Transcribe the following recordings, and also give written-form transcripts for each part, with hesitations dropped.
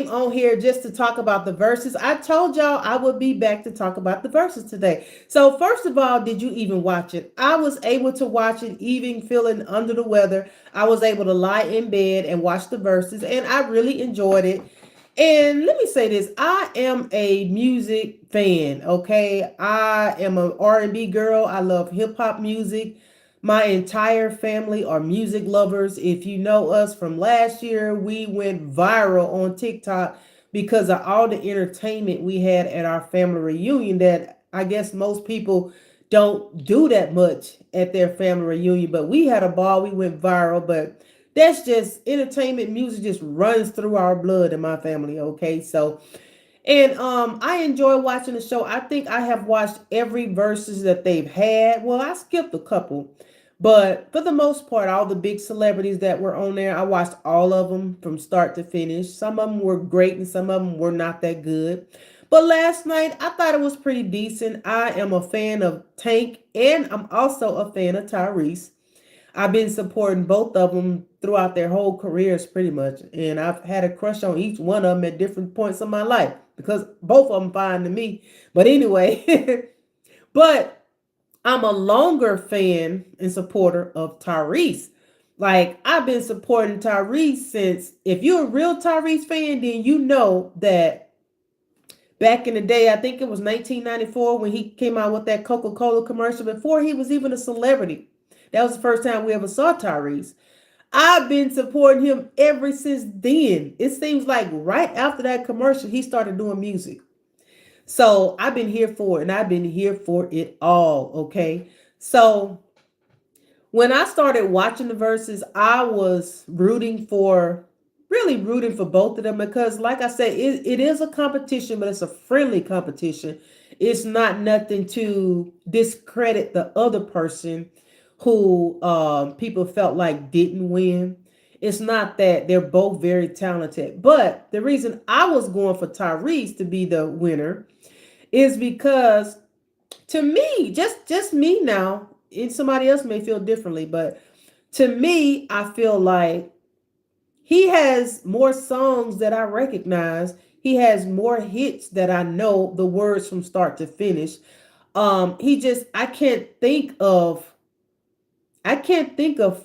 came on here just to talk about the verses. I told y'all I would be back to talk about the verses today. So, first of all, did you even watch it? I was able to watch it, even feeling under the weather. I was able to lie in bed and watch the verses, and I really enjoyed it. And let me say this, I am a music fan, okay? I am an R&B girl. I love hip hop music. My entire family are music lovers. If you know us from last year, we went viral on TikTok because of all the entertainment we had at our family reunion that I guess most people don't do that much at their family reunion. But we had a ball, we went viral, but that's just entertainment. Music just runs through our blood in my family, okay? So and I enjoy watching the show. I think I have watched every verses that they've had. Well, I skipped a couple, but for the most part, all the big celebrities that were on there, I watched all of them from start to finish. Some of them were great and some of them were not that good. But last night, I thought it was pretty decent. I am a fan of Tank and I'm also a fan of Tyrese. I've been supporting both of them throughout their whole careers pretty much. And I've had a crush on each one of them at different points in my life because both of them fine to me. But anyway, but I'm a longer fan and supporter of Tyrese. Like I've been supporting Tyrese since if you're a real Tyrese fan, then you know that back in the day, I think it was 1994 when he came out with that Coca-Cola commercial before he was even a celebrity. That was the first time we ever saw Tyrese. I've been supporting him ever since then. It seems like right after that commercial, he started doing music. So I've been here for it and I've been here for it all. Okay. So when I started watching the verses, I was really rooting for both of them because, like I said, it is a competition, but it's a friendly competition. It's not nothing to discredit the other person who people felt like didn't win. It's not that they're both very talented, but the reason I was going for Tyrese to be the winner is because to me, just me now, and somebody else may feel differently, but to me, I feel like he has more songs that I recognize. He has more hits that I know the words from start to finish. He just I can't think of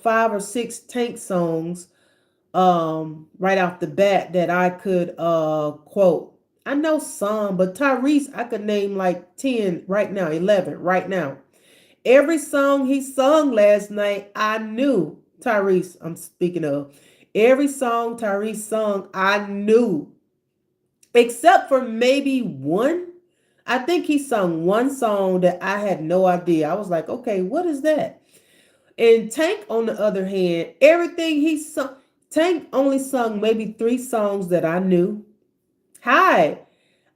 5 or 6 Tank songs right off the bat that I could quote. I know some, but Tyrese I could name like 10 right now, 11 right now. Every song he sung last night, I knew Tyrese. I'm speaking of every song Tyrese sung, I knew, except for maybe one. I think he sung one song that I had no idea. I was like, okay, what is that? And Tank, on the other hand, everything he sung, Tank only sung maybe 3 songs that I knew. Hi,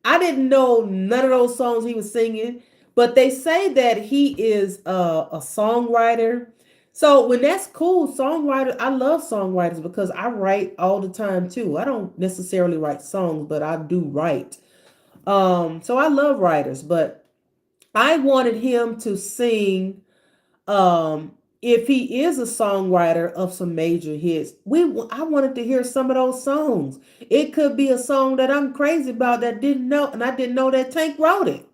I didn't know none of those songs he was singing, but they say that he is a songwriter. So when that's cool, songwriter, I love songwriters because I write all the time too. I don't necessarily write songs, but I do write. So I love writers, but I wanted him to sing if he is a songwriter of some major hits, I wanted to hear some of those songs. It could be a song that I'm crazy about that didn't know, and I didn't know that Tank wrote it.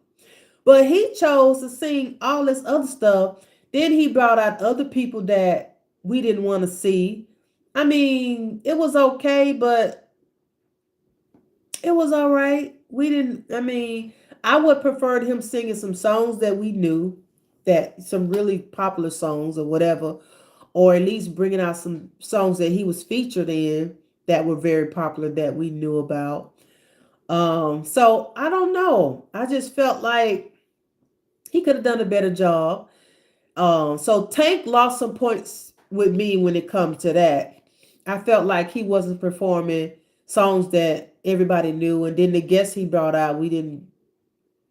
But he chose to sing all this other stuff. Then he brought out other people that we didn't want to see. I mean, it was okay, but it was all right. We didn't, I mean, I would prefer him singing some songs that we knew, that some really popular songs or whatever, or at least bringing out some songs that he was featured in that were very popular that we knew about. So I don't know. I just felt like he could have done a better job. So Tank lost some points with me when it comes to that. I felt like he wasn't performing songs that everybody knew, and then the guests he brought out, we didn't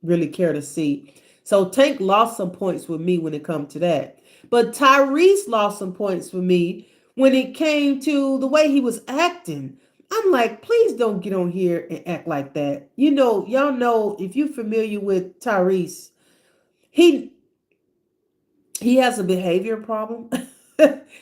really care to see. So Tank lost some points with me when it comes to that. But Tyrese lost some points for me when it came to the way he was acting. I'm like, please don't get on here and act like that. You know, y'all know if you're familiar with Tyrese, he he has a behavior problem.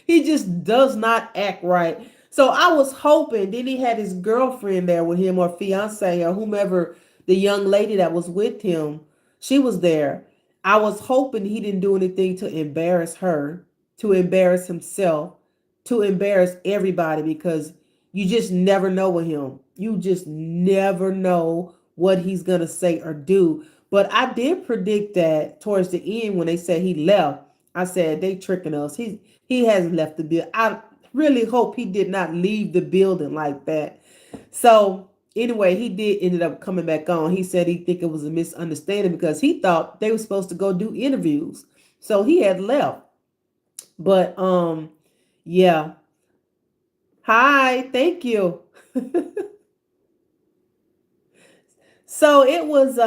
He just does not act right. So I was hoping. Then he had his girlfriend there with him, or fiance, or whomever, the young lady that was with him. She was there. I was hoping he didn't do anything to embarrass her, to embarrass himself, to embarrass everybody, because you just never know with him. You just never know what he's gonna say or do. But I did predict that towards the end when they said he left. I said they tricking us. He hasn't left the building. I really hope he did not leave the building like that. So anyway, he did ended up coming back on. He said he think it was a misunderstanding because he thought they were supposed to go do interviews. So he had left. But yeah. Hi, thank you. So it was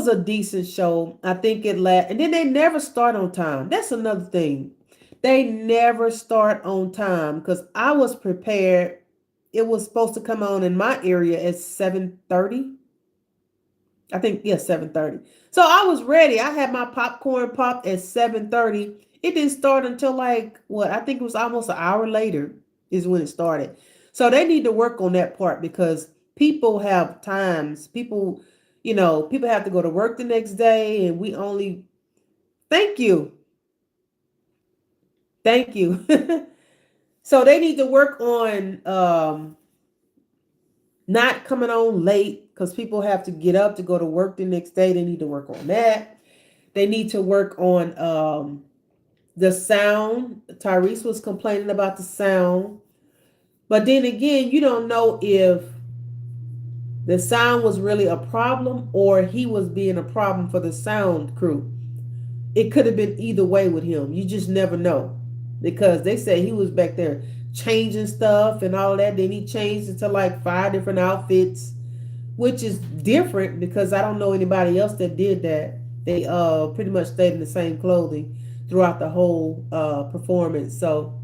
a decent show. I think it and then they never start on time. That's another thing. They never start on time because I was prepared. It was supposed to come on in my area at 7:30. I think, yeah, 7:30. So I was ready. I had my popcorn popped at 7:30. It didn't start until like what? I think it was almost an hour later is when it started. So they need to work on that part because people have times. People have to go to work the next day and we only thank you. Thank you. So they need to work on not coming on late because people have to get up to go to work the next day. They need to work on that. They need to work on the sound. Tyrese was complaining about the sound. But then again, you don't know if the sound was really a problem or he was being a problem for the sound crew. It could have been either way with him. You just never know. Because they say he was back there changing stuff and all that. Then he changed into like 5 different outfits, which is different because I don't know anybody else that did that. They pretty much stayed in the same clothing throughout the whole performance. So,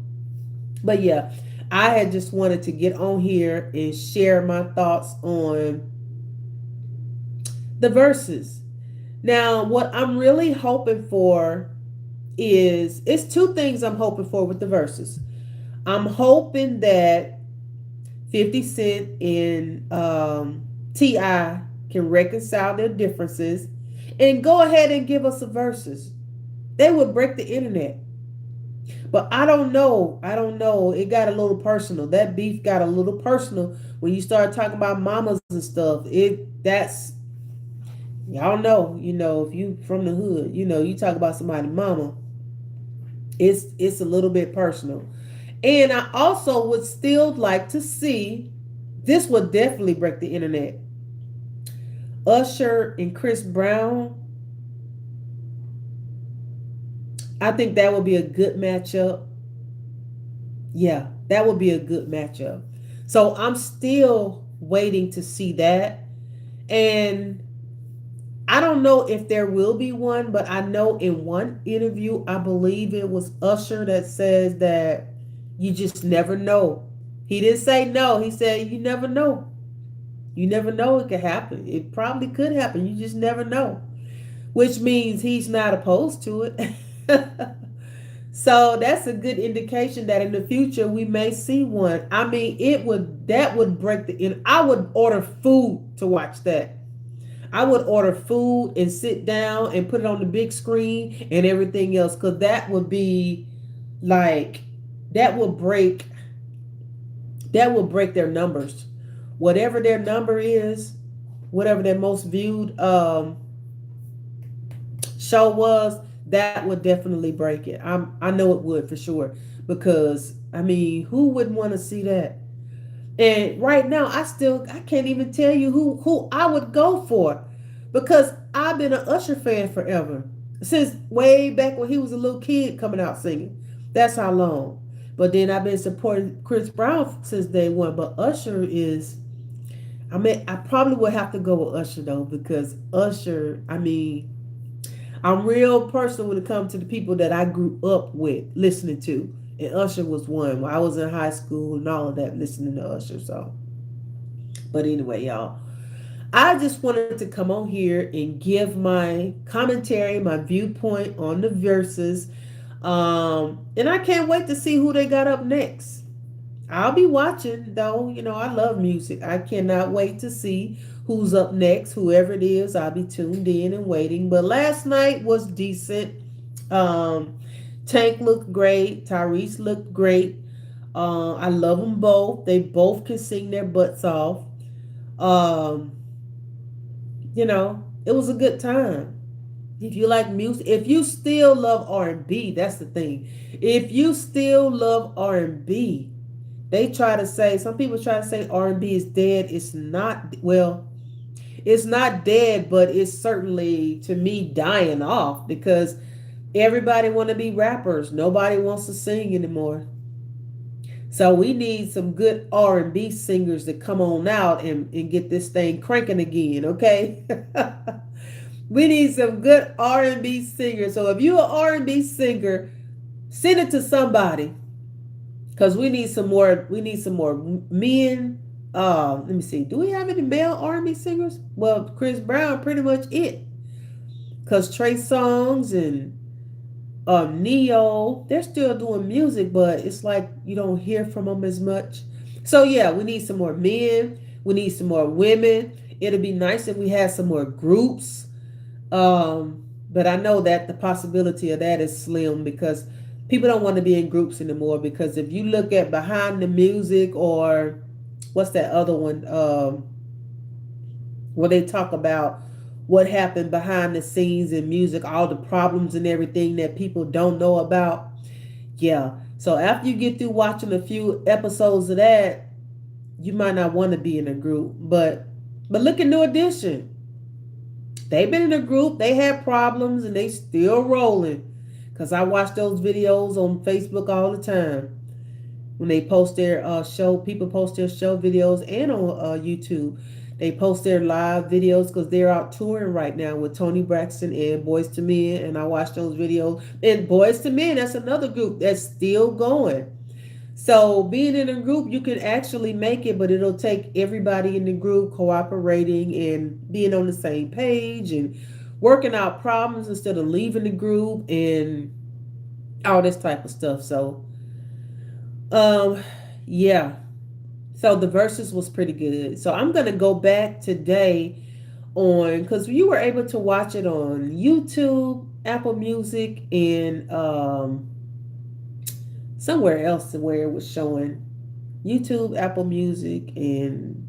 but yeah, I had just wanted to get on here and share my thoughts on the verses. Now, what I'm really hoping for is it's two things I'm hoping for with the verses. I'm hoping that 50 Cent and T.I. can reconcile their differences and go ahead and give us a verses. They would break the internet. But I don't know. I don't know. It got a little personal. That beef got a little personal when you start talking about mamas and stuff. That's y'all know, if you from the hood, you talk about somebody's mama, it's a little bit personal. And I also would still like to see, this would definitely break the internet. Usher and Chris Brown. I think that would be a good matchup. Yeah, that would be a good matchup. So I'm still waiting to see that. And I don't know if there will be one, but I know in one interview, I believe it was Usher that says that you just never know. He didn't say no. He said you never know. You never know it could happen. It probably could happen. You just never know. Which means he's not opposed to it. So that's a good indication that in the future we may see one. I mean, that would break the in. I would order food to watch that. I would order food and sit down and put it on the big screen and everything else because that would be like that would break their numbers. Whatever their number is, whatever their most viewed show was, that would definitely break it. I know it would for sure because I mean, who wouldn't want to see that? And right now, I can't even tell you who I would go for because I've been an Usher fan forever since way back when he was a little kid coming out singing. That's how long. But then I've been supporting Chris Brown since day one. But Usher is, I mean, I probably would have to go with Usher though because Usher, I mean, I'm real personal when it comes to the people that I grew up with listening to. And Usher was one. When I was in high school and all of that, listening to Usher. So, but anyway, y'all, I just wanted to come on here and give my commentary, my viewpoint on the verses. And I can't wait to see who they got up next. I'll be watching though. I love music. I cannot wait to see who's up next. Whoever it is, I'll be tuned in and waiting. But last night was decent. Um, Tank looked great. Tyrese looked great. I love them both. They both can sing their butts off. Um, it was a good time. If you like music, if you still love R&B, that's the thing. If you still love R&B, they try to say, some people try to say R&B is dead. It's not, well, it's not dead, but it's certainly, to me, dying off because everybody want to be rappers. Nobody wants to sing anymore. So we need some good R&B singers to come on out and get this thing cranking again, okay? We need some good R&B singers. So if you're an R&B singer, send it to somebody because we need some more men. Let me see. Do we have any male R&B singers? Well, Chris Brown pretty much it. Because Trey Songz and Neo, they're still doing music, but it's like you don't hear from them as much. So yeah, we need some more men. We need some more women. It'd be nice if we had some more groups. But I know that the possibility of that is slim because people don't want to be in groups anymore. Because if you look at behind the music or what's that other one, where they talk about what happened behind the scenes in music, all the problems and everything that people don't know about. Yeah. So after you get through watching a few episodes of that, you might not want to be in a group. But look at New Edition. They've been in a group, they had problems and they still rolling. Cause I watch those videos on Facebook all the time. When they post their show, people post their show videos and on YouTube. They post their live videos because they're out touring right now with Tony Braxton and Boys to Men. And I watch those videos. And Boys to Men, that's another group that's still going. So being in a group, you can actually make it, but it'll take everybody in the group cooperating and being on the same page and working out problems instead of leaving the group and all this type of stuff. So, um, yeah. So the verses was pretty good. So I'm gonna go back today on because you were able to watch it on YouTube, Apple Music, and somewhere else where it was showing YouTube, Apple Music, and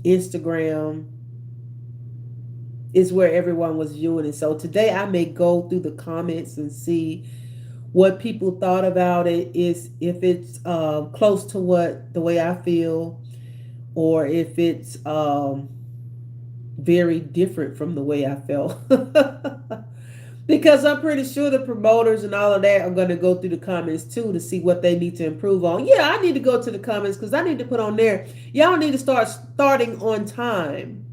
Instagram is where everyone was viewing it. So today I may go through the comments and see what people thought about it. Is if it's close to what the way I feel, or if it's very different from the way I felt. Because I'm pretty sure the promoters and all of that are going to go through the comments too to see what they need to improve on. Yeah, I need to go to the comments because I need to put on there. Y'all need to starting on time.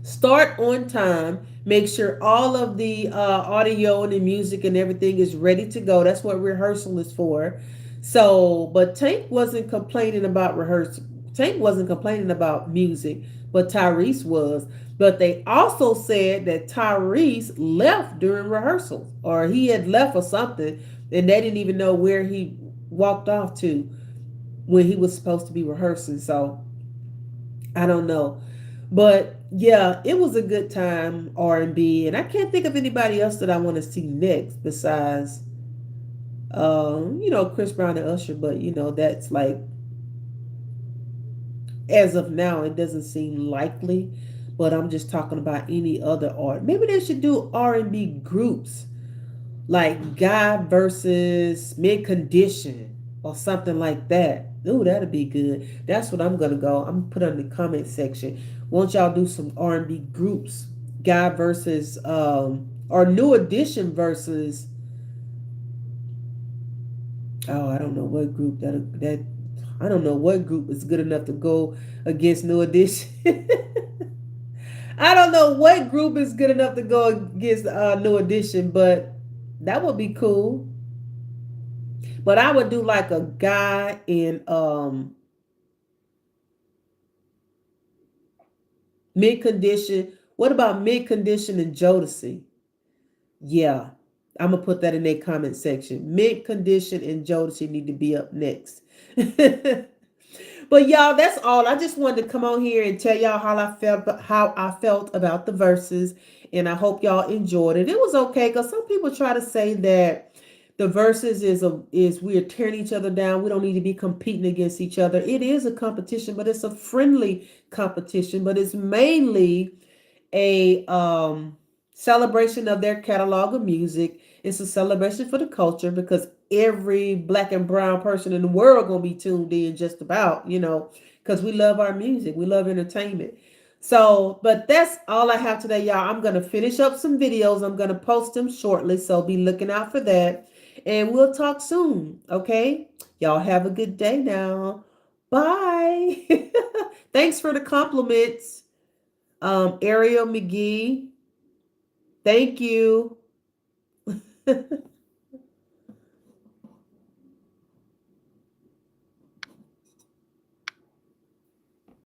Start on time. Make sure all of the audio and the music and everything is ready to go. That's what rehearsal is for. So, but Tank wasn't complaining about rehearsal. Tank wasn't complaining about music, but Tyrese was. But they also said that Tyrese left during rehearsal, or he had left or something, and they didn't even know where he walked off to when he was supposed to be rehearsing. So I don't know. But yeah, it was a good time, R&B, and I can't think of anybody else that I want to see next besides Chris Brown and Usher, but that's like as of now it doesn't seem likely. But I'm just talking about any other art. Maybe they should do R&B groups like Guy versus Mid Condition or something like that. Ooh, that'd be good. That's what I'm gonna go. I'm gonna put in the comment section. Won't y'all do some R&B groups? Guy versus or New Edition versus I don't know what group that I don't know what group is good enough to go against New Edition. I don't know what group is good enough to go against New Edition, but that would be cool. But I would do like a Guy in Mid Condition. What about Mid Condition and Jodeci? Yeah. I'm gonna put that in their comment section. Mint condition and Jodeci need to be up next. But y'all, that's all. I just wanted to come on here and tell y'all how I felt about the verses, and I hope y'all enjoyed it. It was okay because some people try to say that the verses is we're tearing each other down. We don't need to be competing against each other. It is a competition, but it's a friendly competition. But it's mainly a celebration of their catalog of music. It's a celebration for the culture because every black and brown person in the world gonna be tuned in just about, because we love our music, we love entertainment. So, but that's all I have today, y'all. I'm gonna finish up some videos. I'm gonna post them shortly, so be looking out for that. And we'll talk soon. Okay, y'all have a good day now. Bye. Thanks for the compliments. Ariel McGee, thank you.